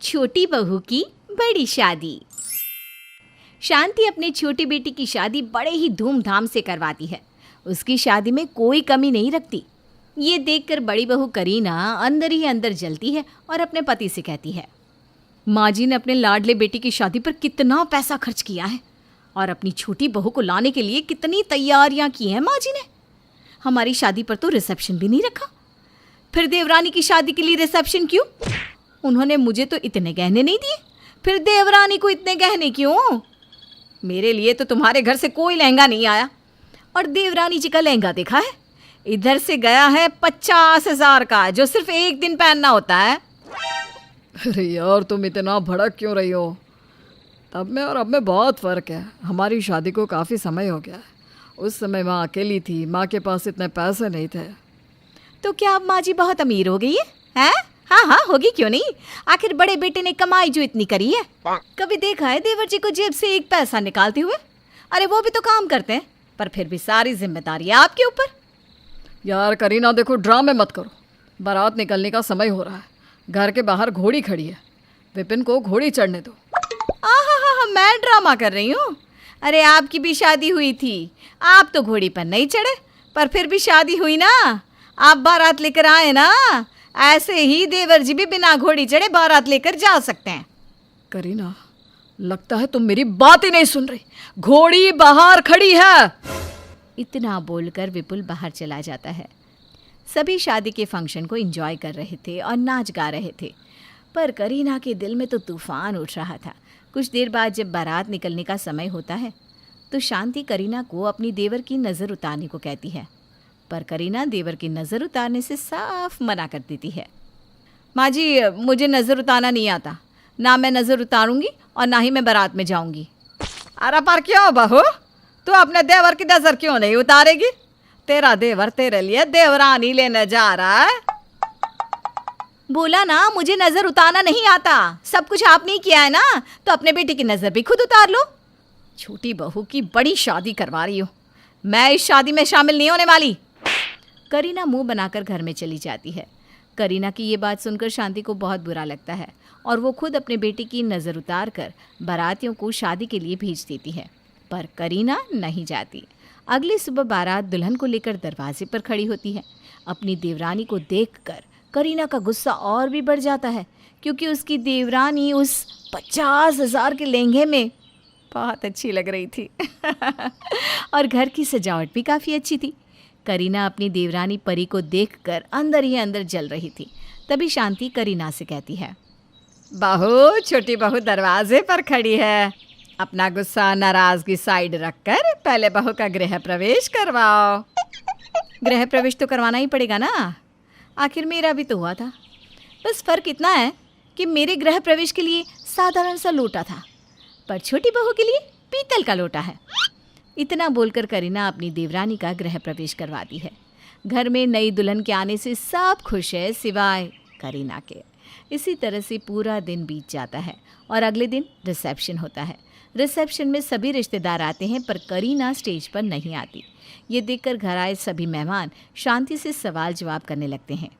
छोटी बहू की बड़ी शादी। शांति अपने छोटी बेटी की शादी बड़े ही धूमधाम से करवाती है। उसकी शादी में कोई कमी नहीं रखती। ये देखकर बड़ी बहू करीना अंदर ही अंदर जलती है और अपने पति से कहती है, माँ जी ने अपने लाडले बेटी की शादी पर कितना पैसा खर्च किया है और अपनी छोटी बहू को लाने के लिए कितनी तैयारियां की हैं माँ जी ने। हमारी शादी पर तो रिसेप्शन भी नहीं रखा। फिर देवरानी की शादी के लिए रिसेप्शन क्यों? उन्होंने मुझे तो इतने गहने नहीं दिए, फिर देवरानी को इतने गहने क्यों? मेरे लिए तो तुम्हारे घर से कोई लहंगा नहीं आया और देवरानी जी का लहंगा देखा है, इधर से गया है 50,000 का, जो सिर्फ एक दिन पहनना होता है। अरे यार, तुम इतना भड़क क्यों रही हो? तब में और अब में बहुत फ़र्क है। हमारी शादी को काफ़ी समय हो गया है। उस समय माँ अकेली थी, माँ के पास इतने पैसे नहीं थे। तो क्या अब माँ जी बहुत अमीर हो गई है? हैं? हाँ हाँ, होगी क्यों नहीं। आखिर बड़े बेटे ने कमाई जो इतनी करी है, कभी देखा है देवर जी को जेब से एक पैसा निकालते हुए? अरे वो भी तो काम करते हैं, पर फिर भी सारी जिम्मेदारी आपके ऊपर। यार करीना, देखो ड्रामे मत करो। बारात निकलने का समय हो रहा है। घर के बाहर घोड़ी खड़ी है, विपिन को घोड़ी चढ़ने दो। हाँ, मैं ड्रामा कर रही हूँ? अरे आपकी भी शादी हुई थी, आप तो घोड़ी पर नहीं चढ़े, पर फिर भी शादी हुई ना, आप बारात लेकर आए ना। ऐसे ही देवर जी भी बिना घोड़ी चढ़े बारात लेकर जा सकते हैं। करीना, लगता है तुम मेरी बात ही नहीं सुन रही। घोड़ी बाहर खड़ी है। इतना बोलकर विपुल बाहर चला जाता है। सभी शादी के फंक्शन को एंजॉय कर रहे थे और नाच गा रहे थे, पर करीना के दिल में तो तूफान उठ रहा था। कुछ देर बाद जब बारात निकलने का समय होता है तो शांति करीना को अपनी देवर की नज़र उतारने को कहती है, पर करीना देवर की नज़र उतारने से साफ मना कर देती है। माँ जी, मुझे नज़र उतारना नहीं आता, ना मैं नज़र उतारूंगी और ना ही मैं बारात में जाऊंगी। अरे पर क्यों बहू, तू अपने देवर की नज़र क्यों नहीं उतारेगी? तेरा देवर तेरे लिए देवरानी लेने जा रहा है। बोला ना, मुझे नज़र उतारना नहीं आता। सब कुछ आपने ही किया है ना, तो अपने बेटे की नज़र भी खुद उतार लो। छोटी बहू की बड़ी शादी करवा रही हो, मैं इस शादी में शामिल नहीं होने वाली। करीना मुंह बनाकर घर में चली जाती है। करीना की ये बात सुनकर शांति को बहुत बुरा लगता है और वो खुद अपने बेटे की नज़र उतार कर बारातियों को शादी के लिए भेज देती है, पर करीना नहीं जाती। अगली सुबह बारात दुल्हन को लेकर दरवाजे पर खड़ी होती है। अपनी देवरानी को देखकर करीना का गुस्सा और भी बढ़ जाता है, क्योंकि उसकी देवरानी उस 50,000 के लहंगे में बहुत अच्छी लग रही थी और घर की सजावट भी काफ़ी अच्छी थी। करीना अपनी देवरानी परी को देखकर अंदर ही अंदर जल रही थी। तभी शांति करीना से कहती है, बहू, छोटी बहू दरवाजे पर खड़ी है। अपना गुस्सा नाराज़गी साइड रखकर पहले बहू का गृह प्रवेश करवाओ। गृह प्रवेश तो करवाना ही पड़ेगा ना, आखिर मेरा भी तो हुआ था। बस फ़र्क इतना है कि मेरे गृह प्रवेश के लिए साधारण सा लोटा था, पर छोटी बहू के लिए पीतल का लोटा है। इतना बोलकर करीना अपनी देवरानी का गृह प्रवेश करवाती है। घर में नई दुल्हन के आने से सब खुश है सिवाय करीना के। इसी तरह से पूरा दिन बीत जाता है और अगले दिन रिसेप्शन होता है। रिसेप्शन में सभी रिश्तेदार आते हैं, पर करीना स्टेज पर नहीं आती। ये देखकर घर आए सभी मेहमान शांति से सवाल जवाब करने लगते हैं।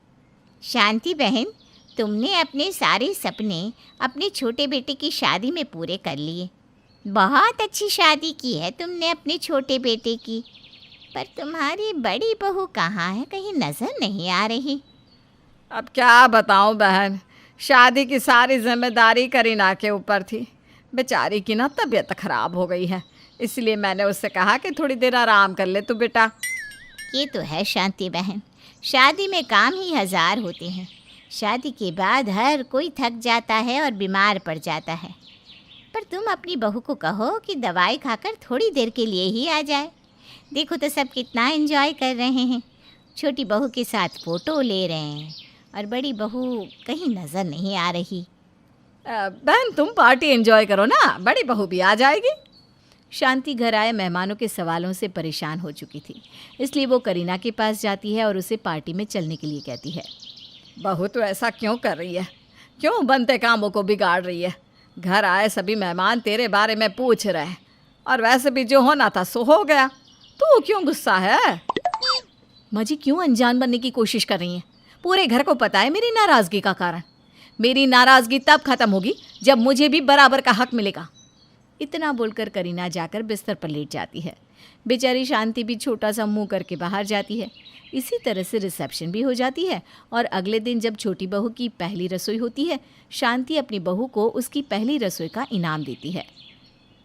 शांति बहन, तुमने अपने सारे सपने अपने छोटे बेटे की शादी में पूरे कर लिए। बहुत अच्छी शादी की है तुमने अपने छोटे बेटे की, पर तुम्हारी बड़ी बहू कहाँ है? कहीं नज़र नहीं आ रही। अब क्या बताऊं बहन, शादी की सारी जिम्मेदारी करीना के ऊपर थी। बेचारी की ना तबीयत ख़राब हो गई है, इसलिए मैंने उससे कहा कि थोड़ी देर आराम कर ले तू बेटा। ये तो है शांति बहन, शादी में काम ही 1000 होते हैं। शादी के बाद हर कोई थक जाता है और बीमार पड़ जाता है, पर तुम अपनी बहू को कहो कि दवाई खाकर थोड़ी देर के लिए ही आ जाए। देखो तो सब कितना एंजॉय कर रहे हैं। छोटी बहू के साथ फ़ोटो ले रहे हैं और बड़ी बहू कहीं नज़र नहीं आ रही। बहन, तुम पार्टी एंजॉय करो ना, बड़ी बहू भी आ जाएगी। शांति घर आए मेहमानों के सवालों से परेशान हो चुकी थी, इसलिए वो करीना के पास जाती है और उसे पार्टी में चलने के लिए कहती है। बहू, तो ऐसा क्यों कर रही है? क्यों बनते कामों को बिगाड़ रही है? घर आए सभी मेहमान तेरे बारे में पूछ रहे हैं, और वैसे भी जो होना था सो हो गया। तू क्यों गुस्सा है? माँ जी क्यों अनजान बनने की कोशिश कर रही हैं? पूरे घर को पता है मेरी नाराज़गी का कारण। मेरी नाराज़गी तब ख़त्म होगी जब मुझे भी बराबर का हक मिलेगा। इतना बोलकर करीना जाकर बिस्तर पर लेट जाती है। बेचारी शांति भी छोटा सा मुंह करके बाहर जाती है। इसी तरह से रिसेप्शन भी हो जाती है और अगले दिन जब छोटी बहू की पहली रसोई होती है, शांति अपनी बहू को उसकी पहली रसोई का इनाम देती है।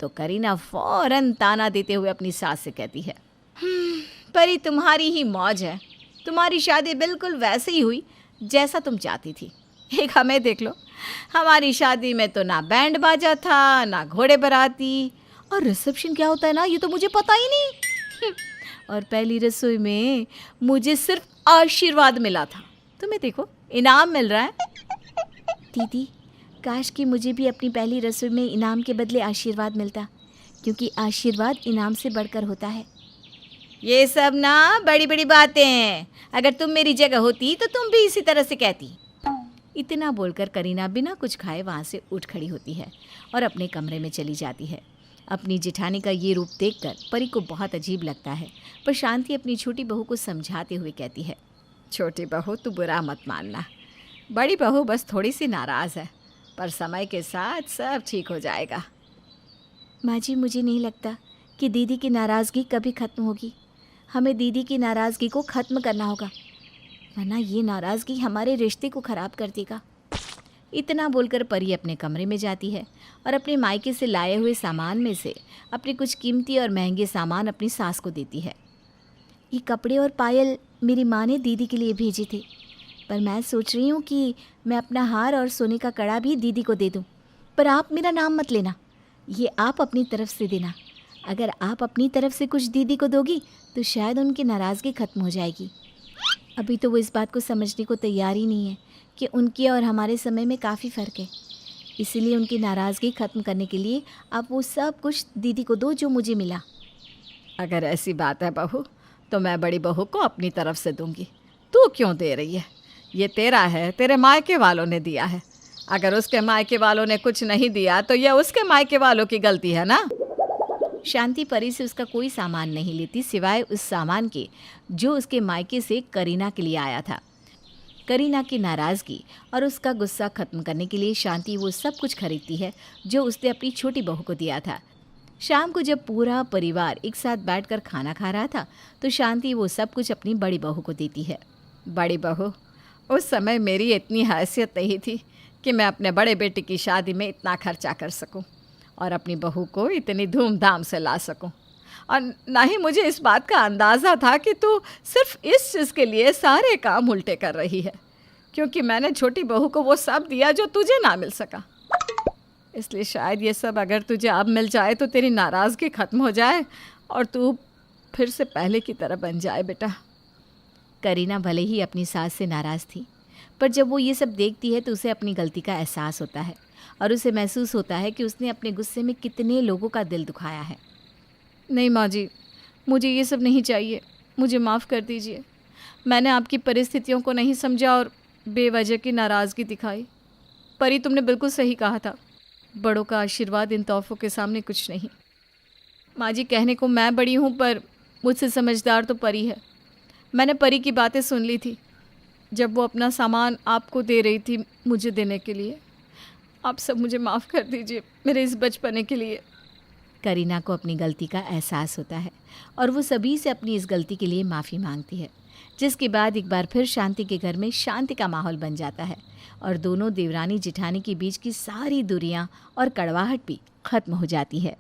तो करीना फ़ौरन ताना देते हुए अपनी सास से कहती है, परी तुम्हारी ही मौज है, तुम्हारी शादी बिल्कुल वैसे ही हुई जैसा तुम चाहती थी। एक हमें देख लो, हमारी शादी में तो ना बैंड बाजा था, ना घोड़े बाराती, और रिसेप्शन क्या होता है ना, ये तो मुझे पता ही नहीं। और पहली रसोई में मुझे सिर्फ आशीर्वाद मिला था। तुम्हें देखो, इनाम मिल रहा है। दीदी, काश कि मुझे भी अपनी पहली रसोई में इनाम के बदले आशीर्वाद मिलता, क्योंकि आशीर्वाद इनाम से बढ़कर होता है। ये सब ना बड़ी बड़ी बातें हैं। अगर तुम मेरी जगह होती तो तुम भी इसी तरह से कहती। इतना बोलकर करीना बिना कुछ खाए वहाँ से उठ खड़ी होती है और अपने कमरे में चली जाती है। अपनी जेठानी का ये रूप देखकर परी को बहुत अजीब लगता है, पर शांति अपनी छोटी बहू को समझाते हुए कहती है, छोटी बहू तू बुरा मत मानना, बड़ी बहू बस थोड़ी सी नाराज़ है, पर समय के साथ सब ठीक हो जाएगा। माँ जी, मुझे नहीं लगता कि दीदी की नाराज़गी कभी ख़त्म होगी। हमें दीदी की नाराज़गी को ख़त्म करना होगा, वरना ये नाराज़गी हमारे रिश्ते को ख़राब कर देगा। इतना बोलकर परी अपने कमरे में जाती है और अपने मायके से लाए हुए सामान में से अपने कुछ कीमती और महंगे सामान अपनी सास को देती है। ये कपड़े और पायल मेरी माँ ने दीदी के लिए भेजे थे, पर मैं सोच रही हूँ कि मैं अपना हार और सोने का कड़ा भी दीदी को दे दूँ। पर आप मेरा नाम मत लेना, ये आप अपनी तरफ से देना। अगर आप अपनी तरफ से कुछ दीदी को दोगी तो शायद उनकी नाराज़गी ख़त्म हो जाएगी। अभी तो वो इस बात को समझने को तैयार ही नहीं है कि उनके और हमारे समय में काफ़ी फ़र्क है। इसीलिए उनकी नाराज़गी ख़त्म करने के लिए आप वो सब कुछ दीदी को दो जो मुझे मिला। अगर ऐसी बात है बहू, तो मैं बड़ी बहू को अपनी तरफ से दूंगी। तू क्यों दे रही है? ये तेरा है, तेरे मायके वालों ने दिया है। अगर उसके मायके वालों ने कुछ नहीं दिया तो यह उसके मायके वालों की गलती है ना। शांति परी से उसका कोई सामान नहीं लेती सिवाय उस सामान के जो उसके मायके से करीना के लिए आया था। करीना की नाराज़गी और उसका गुस्सा ख़त्म करने के लिए शांति वो सब कुछ खरीदती है जो उसने अपनी छोटी बहू को दिया था। शाम को जब पूरा परिवार एक साथ बैठकर खाना खा रहा था तो शांति वो सब कुछ अपनी बड़ी बहू को देती है। बड़ी बहू, उस समय मेरी इतनी हैसियत नहीं थी कि मैं अपने बड़े बेटे की शादी में इतना खर्चा कर सकूं और अपनी बहू को इतनी धूमधाम से ला सकूं, और ना ही मुझे इस बात का अंदाज़ा था कि तू सिर्फ इस चीज़ के लिए सारे काम उल्टे कर रही है, क्योंकि मैंने छोटी बहू को वो सब दिया जो तुझे ना मिल सका। इसलिए शायद ये सब अगर तुझे अब मिल जाए तो तेरी नाराज़गी ख़त्म हो जाए और तू फिर से पहले की तरह बन जाए बेटा। करीना भले ही अपनी सास से नाराज़ थी, पर जब वो ये सब देखती है तो उसे अपनी गलती का एहसास होता है और उसे महसूस होता है कि उसने अपने गुस्से में कितने लोगों का दिल दुखाया है। नहीं माँ जी, मुझे ये सब नहीं चाहिए, मुझे माफ़ कर दीजिए। मैंने आपकी परिस्थितियों को नहीं समझा और बेवजह की नाराज़गी दिखाई। परी, तुमने बिल्कुल सही कहा था, बड़ों का आशीर्वाद इन तोहफ़ों के सामने कुछ नहीं। माँ जी, कहने को मैं बड़ी हूँ पर मुझसे समझदार तो परी है। मैंने परी की बातें सुन ली थी जब वो अपना सामान आपको दे रही थी मुझे देने के लिए। आप सब मुझे माफ़ कर दीजिए मेरे इस बचपने के लिए। करीना को अपनी गलती का एहसास होता है और वो सभी से अपनी इस गलती के लिए माफ़ी मांगती है, जिसके बाद एक बार फिर शांति के घर में शांति का माहौल बन जाता है और दोनों देवरानी जिठानी के बीच की सारी दूरियां और कड़वाहट भी ख़त्म हो जाती है।